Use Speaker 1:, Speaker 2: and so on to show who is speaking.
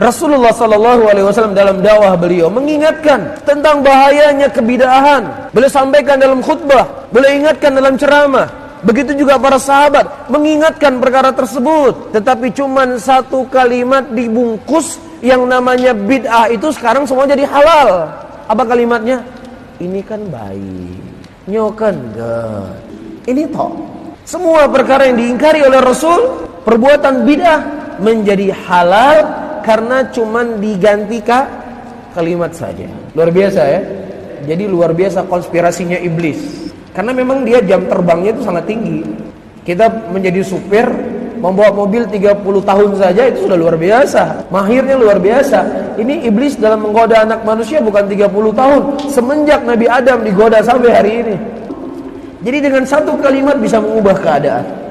Speaker 1: Rasulullah SAW dalam dakwah beliau mengingatkan tentang bahayanya kebid'ahan. Beliau sampaikan dalam khutbah, beliau ingatkan dalam ceramah. Begitu juga para sahabat mengingatkan perkara tersebut. Tetapi cuman satu kalimat dibungkus yang namanya bid'ah itu sekarang semua jadi halal. Apa kalimatnya? Ini kan baik, nyokan gak. Ini toh. Semua perkara yang diingkari oleh Rasul, perbuatan bid'ah menjadi halal karena cuman diganti kalimat saja. Luar biasa ya. Jadi luar biasa konspirasinya iblis. Karena memang dia jam terbangnya itu sangat tinggi. Kita menjadi supir, membawa mobil 30 tahun saja itu sudah luar biasa. Mahirnya luar biasa. Ini iblis dalam menggoda anak manusia bukan 30 tahun. Semenjak Nabi Adam digoda sampai hari ini. Jadi dengan satu kalimat bisa mengubah keadaan.